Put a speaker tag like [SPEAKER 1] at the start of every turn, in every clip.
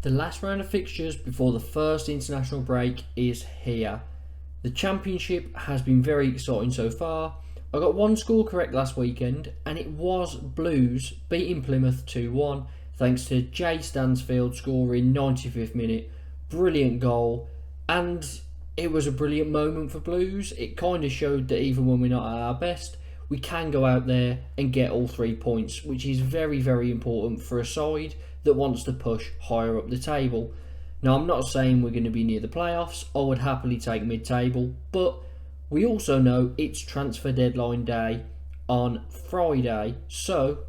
[SPEAKER 1] The last round of fixtures before the first international break is here. The Championship has been very exciting so far. I got one score correct last weekend, and it was Blues beating Plymouth 2-1 thanks to Jay Stansfield scoring 95th minute. Brilliant goal, and it was a brilliant moment for Blues. It kind of showed that even when we're not at our best, we can go out there and get all 3 points, which is very, very important for a side that wants to push higher up the table. Now, I'm not saying we're going to be near the playoffs. I would happily take mid-table, but we also know it's transfer deadline day on Friday, so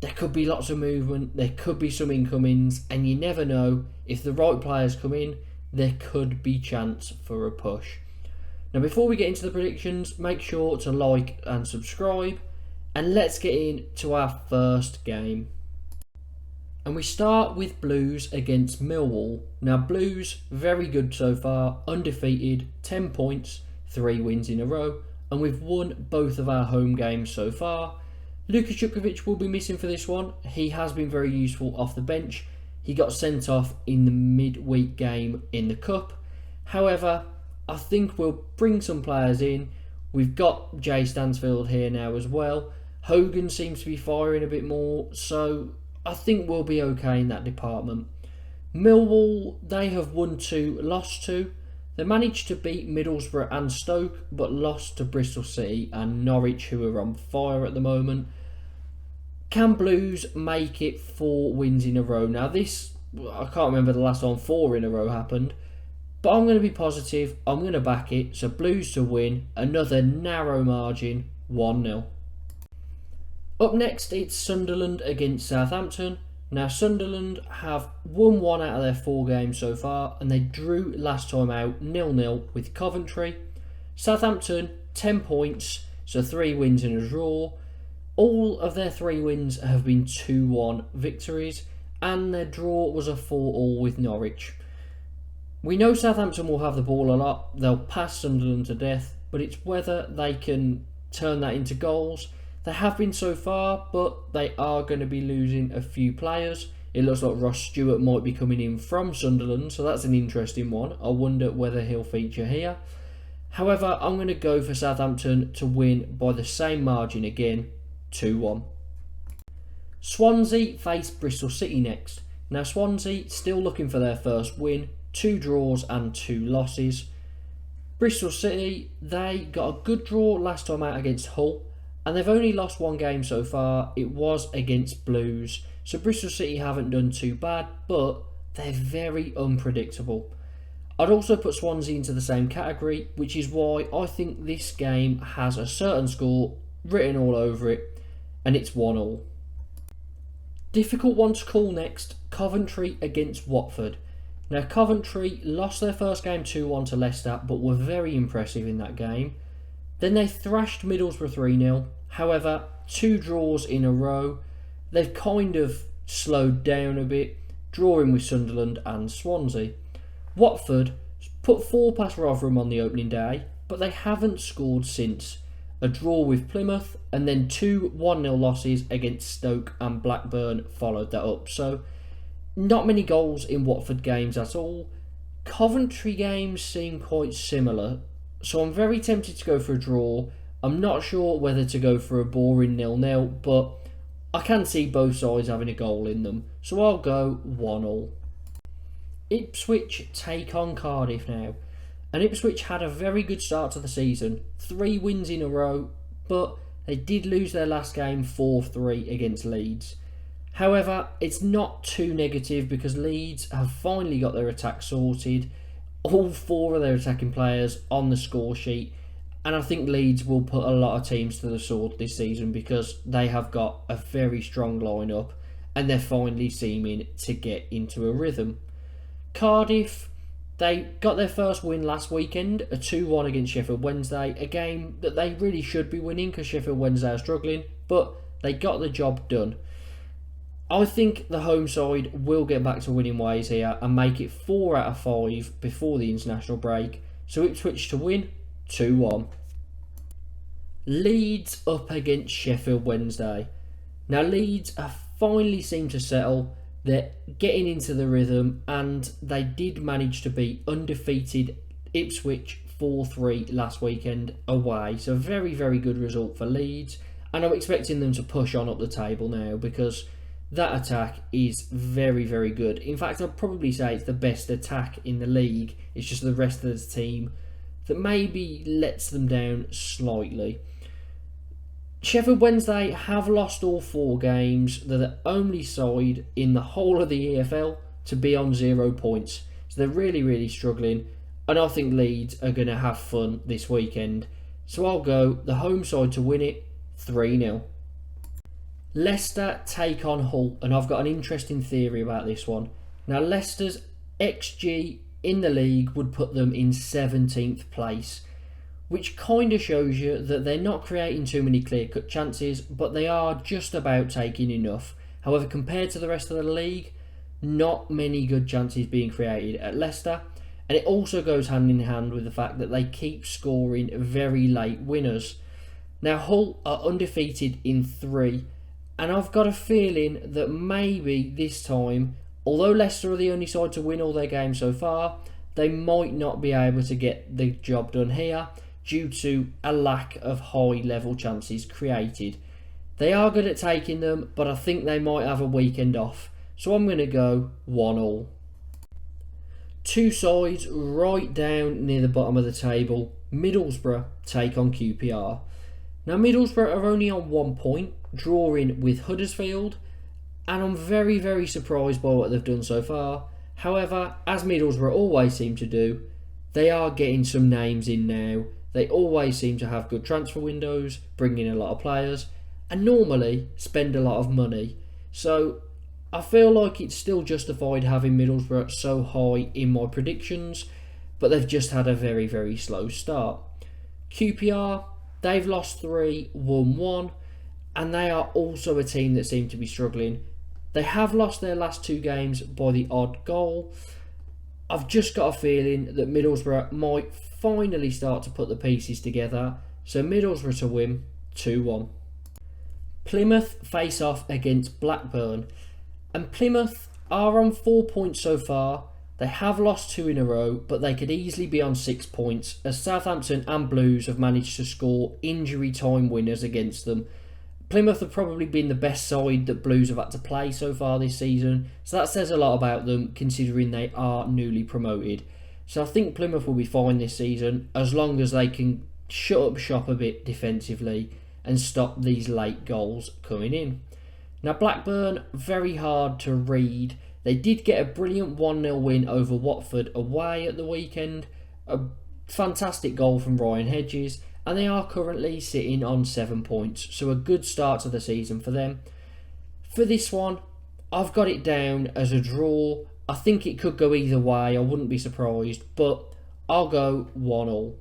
[SPEAKER 1] there could be lots of movement, there could be some incomings, and you never know, if the right players come in, there could be chance for a push. Now, before we get into the predictions, make sure to like and subscribe, and let's get into our first game. And we start with Blues against Millwall. Now, Blues, very good so far, undefeated, 10 points, 3 wins in a row, and we've won both of our home games so far. Luka Jutkovic will be missing for this one. He has been very useful off the bench. He got sent off in the midweek game in the Cup. However, I think we'll bring some players in. We've got Jay Stansfield here now as well. Hogan seems to be firing a bit more, so I think we'll be okay in that department. Millwall, they have won 2, lost 2. They managed to beat Middlesbrough and Stoke, but lost to Bristol City and Norwich, who are on fire at the moment. Can Blues make it 4 wins in a row? Now this, I can't remember the last time 4 in a row happened, but I'm going to be positive. I'm going to back it. So Blues to win, another narrow margin, 1-0. Up next, it's Sunderland against Southampton. Now, Sunderland have won 1 out of their 4 games so far, and they drew last time out 0-0 with Coventry. Southampton, 10 points, so 3 wins and a draw. All of their 3 wins have been 2-1 victories, and their draw was a 4-4 with Norwich. We know Southampton will have the ball a lot. They'll pass Sunderland to death, but it's whether they can turn that into goals. They have been so far, but they are going to be losing a few players. It looks like Ross Stewart might be coming in from Sunderland, so that's an interesting one. I wonder whether he'll feature here. However, I'm going to go for Southampton to win by the same margin again, 2-1. Swansea face Bristol City next. Now, Swansea still looking for their first win, 2 draws and 2 losses. Bristol City, they got a good draw last time out against Hull, and they've only lost 1 game so far. It was against Blues. So Bristol City haven't done too bad, but they're very unpredictable. I'd also put Swansea into the same category, which is why I think this game has a certain score written all over it, and it's 1-1. Difficult one to call next, Coventry against Watford. Now, Coventry lost their first game 2-1 to Leicester, but were very impressive in that game. Then they thrashed Middlesbrough 3-0. However, 2 draws in a row. They've kind of slowed down a bit, drawing with Sunderland and Swansea. Watford put 4 past Rotherham on the opening day, but they haven't scored since. A draw with Plymouth, and then 2 1-0 losses against Stoke and Blackburn followed that up. So, not many goals in Watford games at all. Coventry games seem quite similar, so I'm very tempted to go for a draw. I'm not sure whether to go for a boring 0-0, but I can see both sides having a goal in them, so I'll go 1-1. Ipswich take on Cardiff now, and Ipswich had a very good start to the season, 3 wins in a row, but they did lose their last game 4-3 against Leeds. However, it's not too negative because Leeds have finally got their attack sorted, all 4 of their attacking players on the score sheet, and I think Leeds will put a lot of teams to the sword this season because they have got a very strong lineup and they're finally seeming to get into a rhythm. Cardiff, they got their first win last weekend, a 2-1 against Sheffield Wednesday, a game that they really should be winning because Sheffield Wednesday are struggling, but they got the job done. I think the home side will get back to winning ways here and make it 4 out of 5 before the international break. So Ipswich to win, 2-1. Leeds up against Sheffield Wednesday. Now Leeds have finally seemed to settle. They're getting into the rhythm, and they did manage to beat undefeated Ipswich 4-3 last weekend away. So very, very good result for Leeds. And I'm expecting them to push on up the table now, because that attack is very, very good. In fact, I'd probably say it's the best attack in the league. It's just the rest of the team that maybe lets them down slightly. Sheffield Wednesday have lost all 4 games. They're the only side in the whole of the EFL to be on 0 points. So they're really, really struggling. And I think Leeds are going to have fun this weekend. So I'll go the home side to win it 3-0. Leicester take on Hull. And I've got an interesting theory about this one. Now, Leicester's XG in the league would put them in 17th place, which kind of shows you that they're not creating too many clear-cut chances, but they are just about taking enough. However, compared to the rest of the league, not many good chances being created at Leicester, and it also goes hand in hand with the fact that they keep scoring very late winners. Now, Hull are undefeated in 3, and I've got a feeling that maybe this time, although Leicester are the only side to win all their games so far, they might not be able to get the job done here due to a lack of high-level chances created. They are good at taking them, but I think they might have a weekend off. So I'm going to go 1-1. 2 sides right down near the bottom of the table. Middlesbrough take on QPR. Now, Middlesbrough are only on 1 point, drawing with Huddersfield, and I'm very, very surprised by what they've done so far. However, as Middlesbrough always seem to do, they are getting some names in now. They always seem to have good transfer windows, bring in a lot of players, and normally spend a lot of money. So I feel like it's still justified having Middlesbrough so high in my predictions, but they've just had a very, very slow start. QPR, they've lost 3, won 1, and they are also a team that seem to be struggling. They have lost their last 2 games by the odd goal. I've just got a feeling that Middlesbrough might finally start to put the pieces together. So Middlesbrough to win 2-1. Plymouth face off against Blackburn. And Plymouth are on 4 points so far. They have lost 2 in a row, but they could easily be on 6 points, as Southampton and Blues have managed to score injury time winners against them. Plymouth have probably been the best side that Blues have had to play so far this season, so that says a lot about them considering they are newly promoted. So I think Plymouth will be fine this season as long as they can shut up shop a bit defensively and stop these late goals coming in. Now, Blackburn, very hard to read. They did get a brilliant 1-0 win over Watford away at the weekend, a fantastic goal from Ryan Hedges, and they are currently sitting on 7 points, so a good start to the season for them. For this one, I've got it down as a draw. I think it could go either way, I wouldn't be surprised, but I'll go 1-1.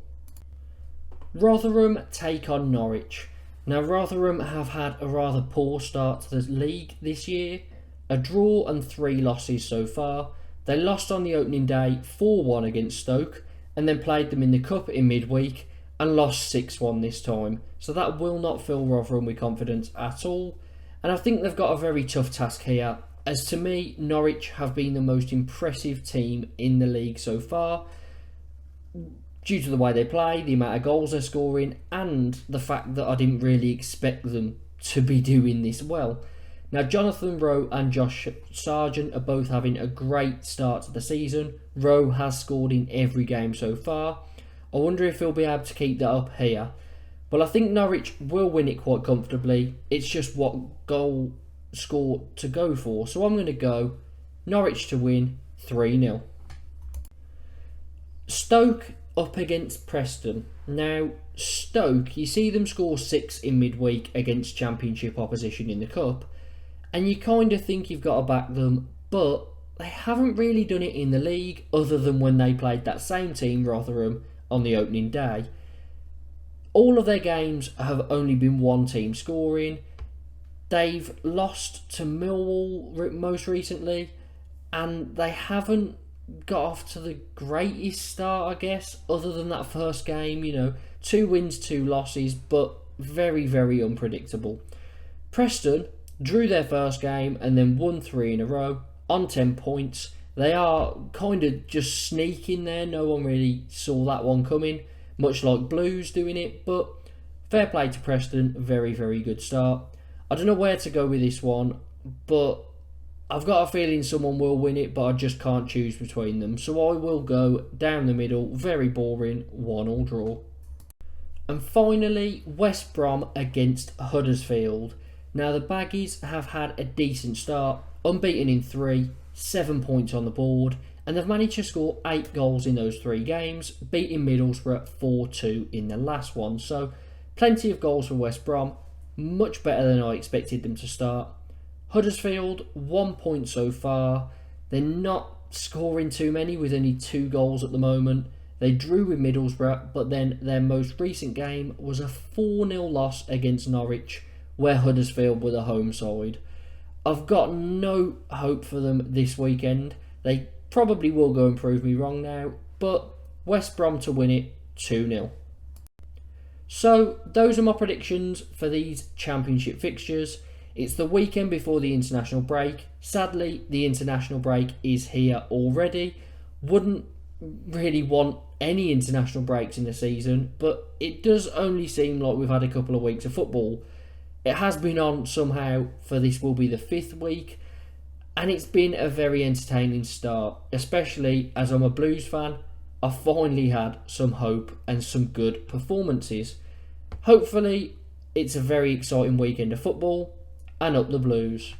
[SPEAKER 1] Rotherham take on Norwich. Now, Rotherham have had a rather poor start to the league this year. A draw and 3 losses so far. They lost on the opening day 4-1 against Stoke, and then played them in the Cup in midweek and lost 6-1 this time. So that will not fill Rotherham with confidence at all. And I think they've got a very tough task here, as to me, Norwich have been the most impressive team in the league so far, due to the way they play, the amount of goals they're scoring, and the fact that I didn't really expect them to be doing this well. Now, Jonathan Rowe and Josh Sargent are both having a great start to the season. Rowe has scored in every game so far. I wonder if he'll be able to keep that up here. But I think Norwich will win it quite comfortably. It's just what goal score to go for. So I'm going to go Norwich to win 3-0. Stoke up against Preston. Now, Stoke, you see them score 6 in midweek against Championship opposition in the Cup, and you kind of think you've got to back them, but they haven't really done it in the league other than when they played that same team, Rotherham, on the opening day. All of their games have only been one team scoring. They've lost to Millwall most recently, and they haven't got off to the greatest start, I guess, other than that first game. 2 wins, 2 losses, but very, very unpredictable. Preston drew their first game and then won 3 in a row. on 10 points. They are kind of just sneaking there. No one really saw that one coming, much like Blues doing it, but fair play to Preston. Very, very good start. I don't know where to go with this one, but I've got a feeling someone will win it, but I just can't choose between them. So I will go down the middle, very boring, 1-1 draw. And finally, West Brom against Huddersfield. Now the Baggies have had a decent start, unbeaten in 3, 7 points on the board, and they've managed to score 8 goals in those 3 games, beating Middlesbrough 4-2 in the last one. So plenty of goals for West Brom, much better than I expected them to start. Huddersfield, 1 point so far. They're not scoring too many with only 2 goals at the moment. They drew with Middlesbrough, but then their most recent game was a 4-0 loss against Norwich, where Huddersfield were the home side. I've got no hope for them this weekend. They probably will go and prove me wrong now, but West Brom to win it 2-0. So those are my predictions for these championship fixtures. It's the weekend before the international break. Sadly, the international break is here already. Wouldn't really want any international breaks in the season, but it does only seem like we've had a couple of weeks of football. It has been on somehow for this will be the 5th week, and it's been a very entertaining start, especially as I'm a Blues fan. I finally had some hope and some good performances. Hopefully it's a very exciting weekend of football, and up the Blues.